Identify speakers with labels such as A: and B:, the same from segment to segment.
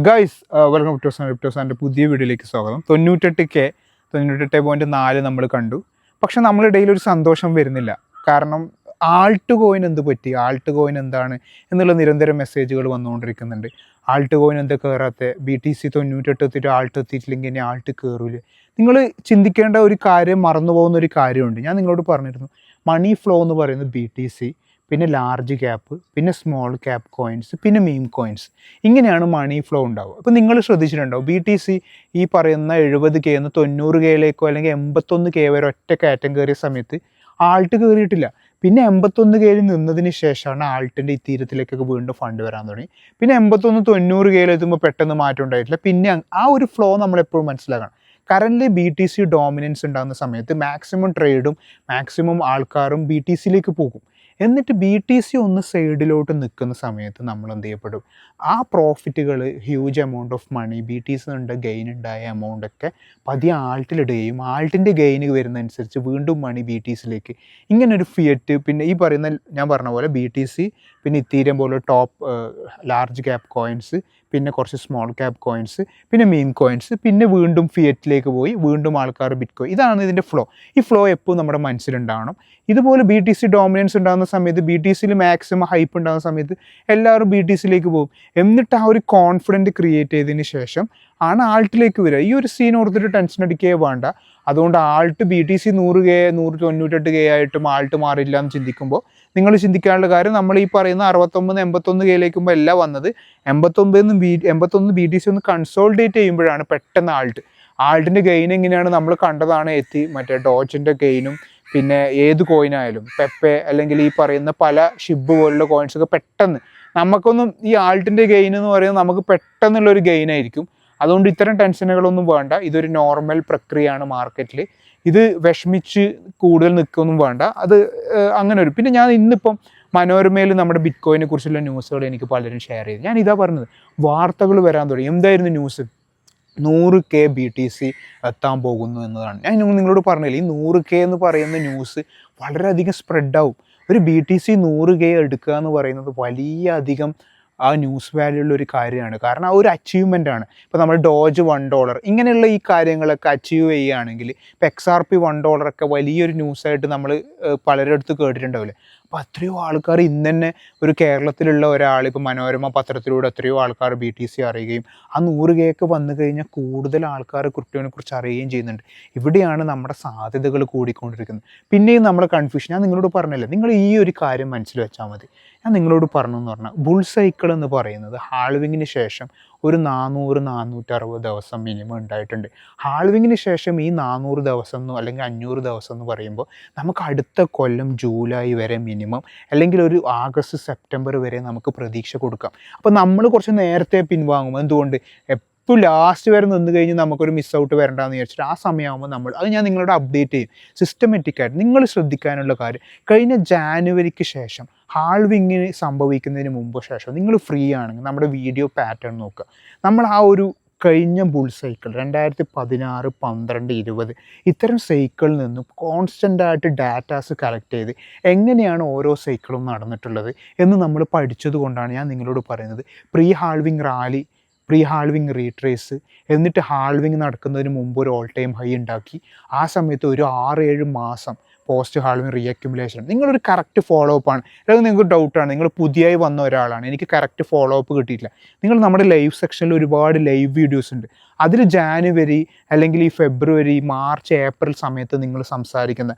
A: Guys welcome to ക്രിപ്റ്റോസാൻ്റെ പുതിയ വീഡിയോയിലേക്ക് സ്വാഗതം. 98.4 നമ്മൾ കണ്ടു. പക്ഷെ നമ്മളിടയിൽ ഒരു സന്തോഷം വരുന്നില്ല. കാരണം ആൾട്ട് കോയിൻ എന്ത് പറ്റി, ആൾട്ട് കോയിൻ എന്താണ് എന്നുള്ള നിരന്തരം മെസ്സേജുകൾ വന്നുകൊണ്ടിരിക്കുന്നുണ്ട്. ആൾട്ട് കോയിൻ എന്താ കയറാത്ത, BTC 98 എത്തിയിട്ട് ആൾട്ട് എത്തിയിട്ടില്ലെങ്കിൽ ഇനി ആൾട്ട് കയറൂലേ? നിങ്ങൾ ചിന്തിക്കേണ്ട ഒരു കാര്യം, മറന്നു പോകുന്ന ഒരു കാര്യമുണ്ട്. ഞാൻ നിങ്ങളോട് പറഞ്ഞിരുന്നു, മണി ഫ്ലോ എന്ന് പറയുന്നത് BTC, പിന്നെ ലാർജ് ക്യാപ്പ്, പിന്നെ സ്മോൾ ക്യാപ്പ് കോയിൻസ്, പിന്നെ മീം കോയിൻസ്, ഇങ്ങനെയാണ് മണി ഫ്ലോ ഉണ്ടാവുക. അപ്പോൾ നിങ്ങൾ ശ്രദ്ധിച്ചിട്ടുണ്ടാവും, BTC ഈ പറയുന്ന 70K 90Kയിലേക്കോ അല്ലെങ്കിൽ 81K വരെ ഒറ്റ കയറ്റം കയറിയ സമയത്ത് ആൾട്ട് കയറിയിട്ടില്ല. പിന്നെ 81Kയിൽ നിന്നതിന് ശേഷമാണ് ആൾട്ടിൻ്റെ ഈ തീരത്തിലേക്കൊക്കെ വീണ്ടും ഫണ്ട് വരാൻ തുടങ്ങി. പിന്നെ 81-90Kയിൽ എത്തുമ്പോൾ പെട്ടെന്ന് മാറ്റം ഉണ്ടായിട്ടില്ല. പിന്നെ ആ ഒരു ഫ്ലോ നമ്മളെപ്പോഴും മനസ്സിലാക്കണം. കറൻ്റ് BTC ഡോമിനൻസ് ഉണ്ടാകുന്ന സമയത്ത് മാക്സിമം ട്രേഡും മാക്സിമം ആൾക്കാരും BTCയിലേക്ക് പോകും. എന്നിട്ട് BTC ഒന്ന് സൈഡിലോട്ട് നിൽക്കുന്ന സമയത്ത് നമ്മൾ എന്ത് ചെയ്യപ്പെടും, ആ പ്രോഫിറ്റുകൾ, huge amount of money, BTC ഉണ്ട് ഗെയിൻ ഉണ്ടായ എമൗണ്ടൊക്കെ പതിയെ ആൾട്ടിലിടുകയും ആൾട്ടിൻ്റെ ഗെയിൻ വരുന്നതനുസരിച്ച് വീണ്ടും മണി BTCയിലേക്ക്, ഇങ്ങനൊരു ഫിയറ്റ്. പിന്നെ ഈ പറയുന്ന ഞാൻ പറഞ്ഞ പോലെ BTC, പിന്നെ ഇത്തീരിയം പോലെ ടോപ്പ് ലാർജ് ക്യാപ്പ് കോയിൻസ്, പിന്നെ കുറച്ച് സ്മോൾ ക്യാപ്പ് കോയിൻസ്, പിന്നെ മീം കോയിൻസ്, പിന്നെ വീണ്ടും ഫിയറ്റിലേക്ക് പോയി വീണ്ടും ആൾക്കാർ ബിറ്റ്കോയിൻ. ഇതാണ് ഇതിൻ്റെ ഫ്ലോ. ഈ ഫ്ലോ എപ്പോഴും നമ്മുടെ മനസ്സിലുണ്ടാവണം. ഇതുപോലെ BTC ഡോമിനൻസ് ഉണ്ടാകുന്ന സമയത്ത്, BTCയിൽ മാക്സിമം ഹൈപ്പ് ഉണ്ടാകുന്ന സമയത്ത് എല്ലാവരും BTCയിലേക്ക് പോകും. എന്നിട്ട് ആ ഒരു കോൺഫിഡൻറ്റ് ക്രിയേറ്റ് ചെയ്തതിന് ശേഷം ആണ് ആൾട്ടിലേക്ക് വരിക. ഈ ഒരു സീൻ ഓർത്തിട്ട് ടെൻഷൻ അടിക്കുകയേ വേണ്ട. അതുകൊണ്ട് ആൾട്ട് BTC 100K 198K ആയിട്ടും ആൾട്ട് മാറില്ല എന്ന് ചിന്തിക്കുമ്പോൾ നിങ്ങൾ ചിന്തിക്കാനുള്ള കാര്യം, നമ്മൾ ഈ പറയുന്ന 69-81Kയിലേക്കുമ്പോൾ എല്ലാം വന്നത് 81 BTC ഒന്ന് കൺസോൾഡേറ്റ് ചെയ്യുമ്പോഴാണ് പെട്ടെന്ന് ആൾട്ടിൻ്റെ ഗെയിൻ എങ്ങനെയാണ് നമ്മൾ കണ്ടതാണ്. മറ്റേ ഡോജിൻ്റെ ഗെയിനും, പിന്നെ ഏത് കോയിനായാലും പെപ്പെ അല്ലെങ്കിൽ ഈ പറയുന്ന പല ഷിബ് പോലുള്ള കോയിൻസൊക്കെ പെട്ടെന്ന് നമുക്കൊന്നും, ഈ ആൾട്ടിൻ്റെ ഗെയിൻ എന്ന് പറയുന്നത് നമുക്ക് പെട്ടെന്നുള്ളൊരു ഗെയിനായിരിക്കും. അതുകൊണ്ട് ഇത്തരം ടെൻഷനുകളൊന്നും വേണ്ട. ഇതൊരു നോർമൽ പ്രക്രിയയാണ് മാർക്കറ്റിൽ. ഇത് വിഷമിച്ച് കൂടുതൽ നിൽക്കൊന്നും വേണ്ട. അത് അങ്ങനെ ഒരു, പിന്നെ ഞാൻ ഇന്നിപ്പം മനോരമയിൽ നമ്മുടെ ബിറ്റ്കോയിനെ കുറിച്ചുള്ള ന്യൂസുകൾ എനിക്ക് പലരും ഷെയർ ചെയ്തു. ഞാൻ ഇതാ പറഞ്ഞത്, വാർത്തകൾ വരാൻ തുടങ്ങി. എന്തായിരുന്നു ന്യൂസ്? 100K BTC എത്താൻ പോകുന്നു എന്നതാണ്. ഞാൻ നിങ്ങളോട് പറഞ്ഞില്ല, ഈ 100K എന്ന് പറയുന്ന ന്യൂസ് വളരെയധികം സ്പ്രെഡാവും. ഒരു BTC 100K എടുക്കുക എന്ന് പറയുന്നത് വലിയ അധികം ആ ന്യൂസ് വാല്യൂ ഉള്ള ഒരു കാര്യമാണ്. കാരണം ആ ഒരു അച്ചീവ്മെൻ്റ് ആണ്. ഇപ്പോൾ നമ്മൾ ഡോജ് $1 ഇങ്ങനെയുള്ള ഈ കാര്യങ്ങളൊക്കെ അച്ചീവ് ചെയ്യുകയാണെങ്കിൽ, ഇപ്പോൾ XRP $1 വലിയൊരു ന്യൂസായിട്ട് നമ്മൾ പലരുടെ അടുത്ത് കേട്ടിട്ടുണ്ടാവില്ലേ. അപ്പോൾ അത്രയോ ആൾക്കാർ ഇന്ന് തന്നെ ഒരു കേരളത്തിലുള്ള ഒരാൾ, ഇപ്പോൾ മനോരമ പത്രത്തിലൂടെ എത്രയോ ആൾക്കാർ BTC അറിയുകയും ആ 100K വന്നു കഴിഞ്ഞാൽ കൂടുതൽ ആൾക്കാർ ക്രിപ്റ്റോനെ കുറിച്ച് അറിയുകയും ചെയ്യുന്നുണ്ട്. ഇവിടെയാണ് നമ്മുടെ സാധ്യതകൾ കൂടിക്കൊണ്ടിരിക്കുന്നത്. പിന്നെയും നമ്മുടെ കൺഫ്യൂഷൻ ഞാൻ നിങ്ങളോട് പറഞ്ഞില്ല, നിങ്ങൾ ഈ ഒരു കാര്യം മനസ്സിൽ വെച്ചാൽ മതി. ഞാൻ നിങ്ങളോട് പറഞ്ഞു എന്ന് പറഞ്ഞാൽ, ബുൾ സൈക്കിൾ എന്ന് പറയുന്നത് ഹാൾവിങ്ങിന് ശേഷം ഒരു 400-460 ദിവസം മിനിമം ഉണ്ടായിട്ടുണ്ട്. ഹാൾവിങ്ങിന് ശേഷം ഈ 400 ദിവസം അല്ലെങ്കിൽ 500 ദിവസം എന്ന് പറയുമ്പോൾ നമുക്ക് അടുത്ത കൊല്ലം ജൂലൈ വരെ മിനിമം, അല്ലെങ്കിൽ ഒരു ആഗസ്റ്റ് സെപ്റ്റംബർ വരെ നമുക്ക് പ്രതീക്ഷ കൊടുക്കാം. അപ്പോൾ നമ്മൾ കുറച്ച് നേരത്തെ പിൻവാങ്ങും. എന്തുകൊണ്ട്? ഇപ്പോൾ ലാസ്റ്റ് വരെ നിന്ന് കഴിഞ്ഞ് നമുക്കൊരു മിസ് ഔട്ട് വരണ്ടെന്ന് വിചാരിച്ചിട്ട് ആ സമയമാകുമ്പോൾ അത് ഞാൻ നിങ്ങളോട് അപ്ഡേറ്റ് ചെയ്യും സിസ്റ്റമാറ്റിക്കായിട്ട്. നിങ്ങൾ ശ്രദ്ധിക്കാനുള്ള കാര്യം, കഴിഞ്ഞ ജാനുവരിക്ക് ശേഷം ഹാൾവിങ്ങിന് സംഭവിക്കുന്നതിന് മുമ്പ് ശേഷം നിങ്ങൾ ഫ്രീ ആണെങ്കിൽ നമ്മുടെ വീഡിയോ പാറ്റേൺ നോക്കുക. നമ്മൾ ആ ഒരു കഴിഞ്ഞ ബുൾ സൈക്കിൾ 2016, 12, 20 ഇത്തരം സൈക്കിളിൽ നിന്നും കോൺസ്റ്റൻ്റായിട്ട് ഡാറ്റാസ് കളക്ട് ചെയ്ത് എങ്ങനെയാണ് ഓരോ സൈക്കിളും നടന്നിട്ടുള്ളത് എന്ന് നമ്മൾ പഠിച്ചത് കൊണ്ടാണ് ഞാൻ നിങ്ങളോട് പറയുന്നത്. പ്രീ ഹാൾവിങ് റീട്രേസ്, എന്നിട്ട് ഹാൾവിങ് നടക്കുന്നതിന് മുമ്പ് ഒരു ഓൾ ടൈം ഹൈ ഉണ്ടാക്കി, ആ സമയത്ത് ഒരു 6-7 മാസം പോസ്റ്റ് ഹാൾവിങ് റീഅക്യുമുലേഷൻ. നിങ്ങളൊരു കറക്റ്റ് ഫോളോ അപ്പ് ആണ്. അല്ലെങ്കിൽ നിങ്ങൾക്ക് ഡൗട്ടാണ്, നിങ്ങൾ പുതിയതായി വന്ന ഒരാളാണ്, എനിക്ക് കറക്റ്റ് ഫോളോ അപ്പ് കിട്ടിയിട്ടില്ല. നിങ്ങൾ നമ്മുടെ ലൈവ് സെക്ഷനിൽ ഒരുപാട് ലൈവ് വീഡിയോസ് ഉണ്ട്. അതിൽ ജാനുവരി അല്ലെങ്കിൽ ഈ ഫെബ്രുവരി, മാർച്ച്, ഏപ്രിൽ സമയത്ത് നിങ്ങൾ സംസാരിക്കുന്ന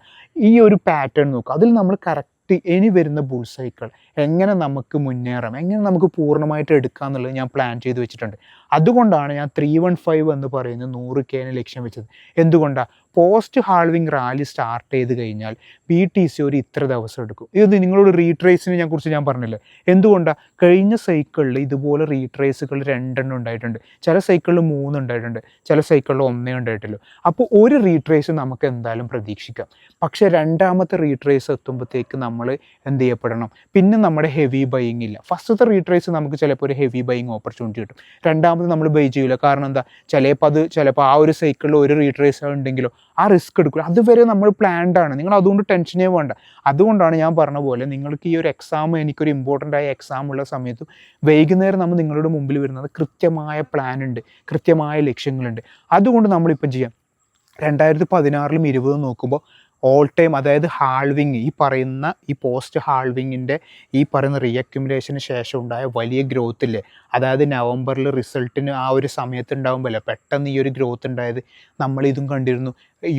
A: ഈ ഒരു പാറ്റേൺ നോക്കുക. അതിൽ നമ്മൾ കറക്റ്റ് ഇനി വരുന്ന ബുൾ സൈക്കിൾ എങ്ങനെ നമുക്ക് മുന്നേറാം, എങ്ങനെ നമുക്ക് പൂർണ്ണമായിട്ട് എടുക്കാം എന്നുള്ളത് ഞാൻ പ്ലാൻ ചെയ്ത് വെച്ചിട്ടുണ്ട്. അതുകൊണ്ടാണ് ഞാൻ 315 എന്ന് പറയുന്നത് 100K ലക്ഷ്യം വെച്ചത്. എന്തുകൊണ്ടാണ്? പോസ്റ്റ് ഹാൾവിങ് റാലി സ്റ്റാർട്ട് ചെയ്ത് കഴിഞ്ഞാൽ BTC ഒരു ഇത്ര ദിവസം എടുക്കും. ഇത് നിങ്ങളോട് റീട്രേസിനെ കുറിച്ച് ഞാൻ പറഞ്ഞില്ലേ. എന്തുകൊണ്ടാണ്? കഴിഞ്ഞ സൈക്കിളിൽ ഇതുപോലെ റീട്രേസുകൾ 2 ഉണ്ടായിട്ടുണ്ട്. ചില സൈക്കിളിൽ 3 ഉണ്ടായിട്ടുണ്ട്, ചില സൈക്കിളിൽ 1 ഉണ്ടായിട്ടുള്ളൂ. അപ്പോൾ ഒരു റീട്രേസ് നമുക്ക് എന്തായാലും പ്രതീക്ഷിക്കാം. പക്ഷേ രണ്ടാമത്തെ റീട്രേസ് എത്തുമ്പോഴത്തേക്ക് നമ്മൾ എന്ത് ചെയ്യപ്പെടണം? പിന്നെ നമ്മുടെ ഹെവി ബൈയിങ് ഇല്ല. ഫസ്റ്റത്തെ റീട്രേസ് നമുക്ക് ചിലപ്പോൾ ഒരു ഹെവി ബൈയിങ് ഓപ്പർച്യൂണിറ്റി കിട്ടും. രണ്ടാമത്തെ രണ്ടാമത് നമ്മൾ ബൈ ചെയ്യില്ല. കാരണം എന്താ, ചിലപ്പോൾ ആ ഒരു സൈക്കിളിൽ ഒരു റീട്രേസ് ഉണ്ടെങ്കിലോ ആ റിസ്ക് എടുക്കില്ല. അതുവരെ നമ്മൾ പ്ലാൻഡ് ആണ്. നിങ്ങൾ അതുകൊണ്ട് ടെൻഷനേ വേണ്ട. അതുകൊണ്ടാണ് ഞാൻ പറഞ്ഞ പോലെ നിങ്ങൾക്ക് ഈ ഒരു എക്സാം, എനിക്കൊരു ഇമ്പോർട്ടൻ്റ് ആയ എക്സാം ഉള്ള സമയത്ത് വൈകുന്നേരം നമ്മൾ നിങ്ങളുടെ മുമ്പിൽ വരുന്നത് കൃത്യമായ പ്ലാൻ ഉണ്ട്, കൃത്യമായ ലക്ഷ്യങ്ങളുണ്ട്. അതുകൊണ്ട് നമ്മളിപ്പം ചെയ്യാം 2016-ലും 20 നോക്കുമ്പോൾ ഓൾ ടൈം, അതായത് ഹാൾവിങ്, ഈ പോസ്റ്റ് ഹാൾവിങ്ങിൻ്റെ ഈ പറയുന്ന റീഅക്യുമുലേഷന് ശേഷം ഉണ്ടായ വലിയ ഗ്രോത്ത് ഇല്ലേ, അതായത് നവംബറിൽ റിസൾട്ടിന് ആ ഒരു സമയത്ത് ഉണ്ടാകുമ്പോഴല്ലേ പെട്ടെന്ന് ഈ ഒരു ഗ്രോത്ത് ഉണ്ടായത്. നമ്മളിതും കണ്ടിരുന്നു.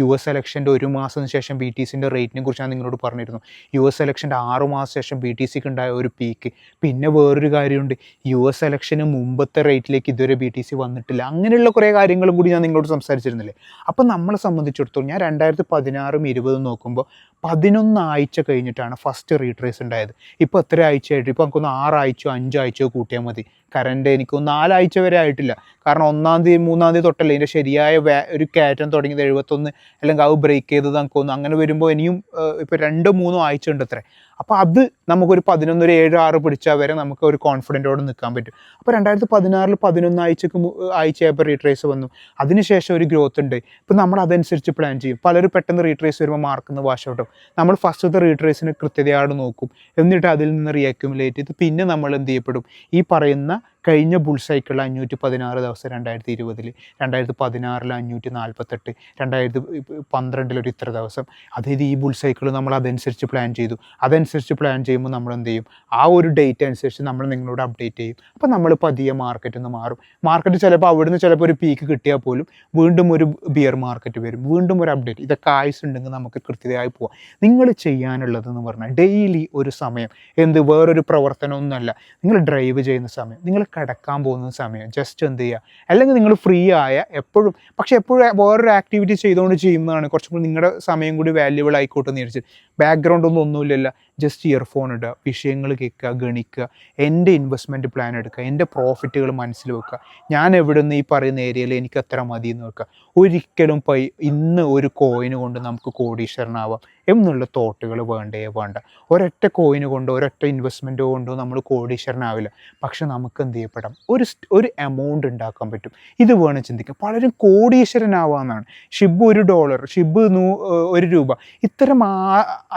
A: US ഇലക്ഷൻ്റെ 1 മാസത്തിന് ശേഷം BTCൻ്റെ റേറ്റിനെ കുറിച്ച് ഞാൻ നിങ്ങളോട് പറഞ്ഞിരുന്നു. US ഇലക്ഷൻ്റെ 6 മാസം ശേഷം BTCക്ക് ഉണ്ടായ ഒരു പീക്ക്. പിന്നെ വേറൊരു കാര്യമുണ്ട്, US ഇലക്ഷന് മുമ്പത്തെ റേറ്റിലേക്ക് ഇതുവരെ BTC വന്നിട്ടില്ല. അങ്ങനെയുള്ള കുറേ കാര്യങ്ങളും കൂടി ഞാൻ നിങ്ങളോട് സംസാരിച്ചിരുന്നില്ലേ. അപ്പം നമ്മളെ സംബന്ധിച്ചിടത്തോളം ഞാൻ 2016-ഉം 20-ഉം നോക്കുമ്പോൾ 11 ആഴ്ച കഴിഞ്ഞിട്ടാണ് ഫസ്റ്റ് റീട്രേസ് ഉണ്ടായത്. ഇപ്പോൾ എത്ര ആഴ്ചയായിട്ട്, ഇപ്പോൾ നമുക്കൊന്ന് 6 ആഴ്ചയോ 5 ആഴ്ചയോ കൂട്ടിയാൽ മതി. കറണ്ട് എനിക്കൊന്ന് 4 ആഴ്ച വരെ ആയിട്ടില്ല. കാരണം 1-ാം തീയതി 3-ാം തീയതി തൊട്ടല്ലേ ഇതിൻ്റെ ശരിയായ ഒരു കയറ്റം തുടങ്ങിയത്. 71 അല്ലെങ്കിൽ അത് ബ്രേക്ക് ചെയ്തത് നമുക്ക് തോന്നുന്നു. അങ്ങനെ വരുമ്പോൾ ഇനിയും ഇപ്പോൾ 2-3 ആഴ്ച ഉണ്ട് അത്രേ. അപ്പോൾ അത് നമുക്കൊരു 11, ഒരു 7, 6 പിടിച്ചാൽ വരെ നമുക്ക് ഒരു കോൺഫിഡൻറ്റോടെ നിൽക്കാൻ പറ്റും. അപ്പോൾ 2016-ൽ 11 ആഴ്ചയായപ്പോൾ റീട്രേസ് വന്നു. അതിനുശേഷം ഒരു ഗ്രോത്ത് ഉണ്ട്. ഇപ്പോൾ നമ്മൾ അതനുസരിച്ച് പ്ലാൻ ചെയ്യും. പലരും പെട്ടെന്ന് റീട്രേസ് വരുമ്പോൾ മാർക്കുന്ന വാഷ് ഔട്ടും. നമ്മൾ ഫസ്റ്റത്തെ റീട്രേസിന് കൃത്യതയോടെ നോക്കും, എന്നിട്ട് അതിൽ നിന്ന് റീഅക്യുമുലേറ്റ് ചെയ്ത് പിന്നെ നമ്മൾ എന്ത് ചെയ്യപ്പെടും, ഈ പറയുന്ന കഴിഞ്ഞ ബുൾ സൈക്കിളിൽ 516 ദിവസം 2020-ൽ, 2016-ൽ 548, 2012-ൽ ഒരു ഇത്ര ദിവസം, അതായത് ഈ ബുൾ സൈക്കിൾ നമ്മൾ അതനുസരിച്ച് പ്ലാൻ ചെയ്തു. അതനുസരിച്ച് പ്ലാൻ ചെയ്യുമ്പോൾ നമ്മൾ എന്ത് ചെയ്യും, ആ ഒരു ഡേറ്റ് അനുസരിച്ച് നമ്മൾ നിങ്ങളോട് അപ്ഡേറ്റ് ചെയ്യും. അപ്പോൾ നമ്മൾ പതിയെ മാർക്കറ്റിൽ നിന്ന് മാറും. മാർക്കറ്റ് ചിലപ്പോൾ അവിടുന്ന് ചിലപ്പോൾ ഒരു പീക്ക് കിട്ടിയാൽ പോലും വീണ്ടും ഒരു ബിയർ മാർക്കറ്റ് വരും, വീണ്ടും ഒരു അപ്ഡേറ്റ്. ഇതൊക്കെ ആയുസുണ്ടെങ്കിൽ നമുക്ക് കൃത്യതയായി പോവാം. നിങ്ങൾ ചെയ്യാനുള്ളതെന്ന് പറഞ്ഞാൽ ഡെയിലി ഒരു സമയം, വേറൊരു പ്രവർത്തനമൊന്നുമല്ല, നിങ്ങൾ ഡ്രൈവ് ചെയ്യുന്ന സമയം, നിങ്ങൾ കിടക്കാൻ പോകുന്ന സമയം ജസ്റ്റ് എന്ത് ചെയ്യുക, അല്ലെങ്കിൽ നിങ്ങൾ ഫ്രീ ആയ എപ്പോഴും, പക്ഷേ എപ്പോഴും വേറൊരു ആക്ടിവിറ്റി ചെയ്യുന്നതാണ് കുറച്ചും കൂടി നിങ്ങളുടെ സമയം കൂടി വാല്യുബിൾ ആയിക്കോട്ടെ എന്ന് വിചാരിച്ച്. ബാക്ക്ഗ്രൗണ്ട് ഒന്നുമില്ല, ജസ്റ്റ് ഇയർഫോൺ ഇടുക, വിഷയങ്ങൾ കേൾക്കുക, ഗണിക്കുക, എൻ്റെ ഇൻവെസ്റ്റ്മെൻറ്റ് പ്ലാൻ എടുക്കുക, എൻ്റെ പ്രോഫിറ്റുകൾ മനസ്സിൽ വെക്കുക, ഞാൻ എവിടെ നിന്ന് ഈ പറയുന്ന ഏരിയയിൽ എനിക്ക് എത്ര മതി എന്ന് വെക്കുക. ഒരിക്കലും ഇന്ന് ഒരു കോയിന് കൊണ്ട് നമുക്ക് കോടീശ്വരനാവാം എന്നുള്ള തോട്ടുകൾ വേണ്ട. ഒരൊറ്റ കോയിന് കൊണ്ടോ ഒരൊറ്റ ഇൻവെസ്റ്റ്മെൻറ്റോ കൊണ്ടോ നമ്മൾ കോടീശ്വരനാവില്ല. പക്ഷെ നമുക്ക് എന്ത് ചെയ്യപ്പെടാം, ഒരു എമൗണ്ട് ഉണ്ടാക്കാൻ പറ്റും. ഇത് വേണം ചിന്തിക്കുക. പലരും കോടീശ്വരനാവാമെന്നാണ്. ഷിബ് $1, ഷിബ് ₹1, ഇത്തരം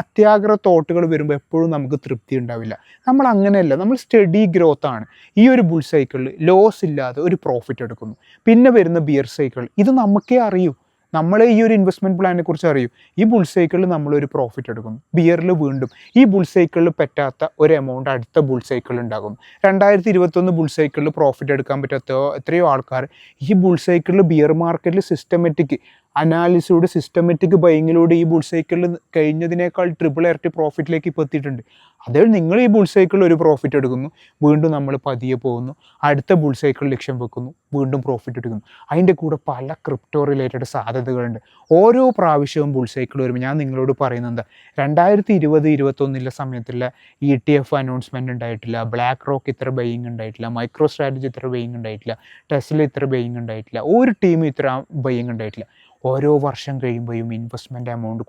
A: അത്യാഗ്രഹ തോട്ടുകൾ വരുമ്പോൾ എപ്പോഴും നമുക്ക് തൃപ്തി ഉണ്ടാവില്ല. നമ്മൾ അങ്ങനെയല്ല, നമ്മൾ സ്റ്റഡി ഗ്രോത്ത് ആണ്. ഈ ഒരു ബുൾ സൈക്കിളിൽ ലോസ് ഇല്ലാതെ ഒരു പ്രോഫിറ്റ് എടുക്കുന്നു. പിന്നെ വരുന്ന ബിയർ സൈക്കിൾ, ഇത് നമുക്കേ അറിയൂ, നമ്മളെ ഈ ഒരു ഇൻവെസ്റ്റ്മെൻറ്റ് പ്ലാനിനെ കുറിച്ച് അറിയൂ. ഈ ബുൾ സൈക്കിളിൽ നമ്മളൊരു പ്രോഫിറ്റ് എടുക്കുന്നു, ബിയറിൽ വീണ്ടും ഈ ബുൾ സൈക്കിളിൽ പറ്റാത്ത ഒരു എമൗണ്ട് അടുത്ത ബുൾ സൈക്കിളിൽ ഉണ്ടാകുന്നു. 2021 ബുൾ സൈക്കിളിൽ പ്രോഫിറ്റ് എടുക്കാൻ പറ്റാത്ത എത്രയോ ആൾക്കാർ ഈ ബുൾ സൈക്കിളിൽ ബിയർ മാർക്കറ്റിൽ സിസ്റ്റമാറ്റിക് അനാലിസിലൂടെ, സിസ്റ്റമാറ്റിക് ബൈങ്ങിലൂടെ ഈ ബുൾ സൈക്കിളിൽ കഴിഞ്ഞതിനേക്കാൾ ട്രിപ്പിൾ ഇരട്ടി പ്രോഫിറ്റിലേക്ക് ഇപ്പോൾ എത്തിയിട്ടുണ്ട്. അതായത് നിങ്ങൾ ഈ ബുൾ സൈക്കിളിൽ ഒരു പ്രോഫിറ്റ് എടുക്കുന്നു, വീണ്ടും നമ്മൾ പതിയെ പോകുന്നു, അടുത്ത ബുൾ സൈക്കിൾ ലക്ഷ്യം വെക്കുന്നു, വീണ്ടും പ്രോഫിറ്റ് എടുക്കുന്നു. അതിൻ്റെ കൂടെ പല ക്രിപ്റ്റോ റിലേറ്റഡ് സാധ്യതകളുണ്ട്. ഓരോ പ്രാവശ്യവും ബുൾ സൈക്കിൾ വരുമ്പോൾ ഞാൻ നിങ്ങളോട് പറയുന്നത് എന്താ, 2020-21 സമയത്തുള്ള ETF അനൗൺസ്മെൻറ്റ് ഉണ്ടായിട്ടില്ല, ബ്ലാക്ക് റോക്ക് ഇത്ര ബൈയിങ് ഉണ്ടായിട്ടില്ല, മൈക്രോ സ്ട്രാറ്റജി ഇത്ര ബൈയിങ് ഉണ്ടായിട്ടില്ല, ടെസ്ല ഇത്ര ബൈയിങ് ഉണ്ടായിട്ടില്ല, ഒരു ടീം ഇത്ര ബൈയിങ് ഉണ്ടായിട്ടില്ല. ഓരോ വർഷം കഴിയുമ്പോഴും ഇൻവെസ്റ്റ്മെൻറ്റ് എമൗണ്ട്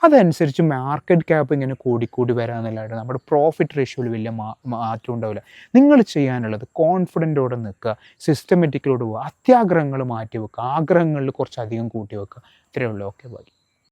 A: അതനുസരിച്ച് മാർക്കറ്റ് ക്യാപ്പ് ഇങ്ങനെ കൂടി വരാമെന്നല്ലാണ്ട് നമ്മുടെ പ്രോഫിറ്റ് റേഷ്യോയിൽ വലിയ മാറ്റം ഉണ്ടാവില്ല. നിങ്ങൾ ചെയ്യാനുള്ളത് കോൺഫിഡൻറ്റോടെ നിൽക്കുക, സിസ്റ്റമാറ്റിക്കിലോട് പോവുക, അത്യാഗ്രഹങ്ങൾ മാറ്റി വെക്കുക, ആഗ്രഹങ്ങളിൽ കുറച്ചധികം കൂട്ടി വെക്കുക. ഇത്രയേ ഉള്ളൂ. Okay, by.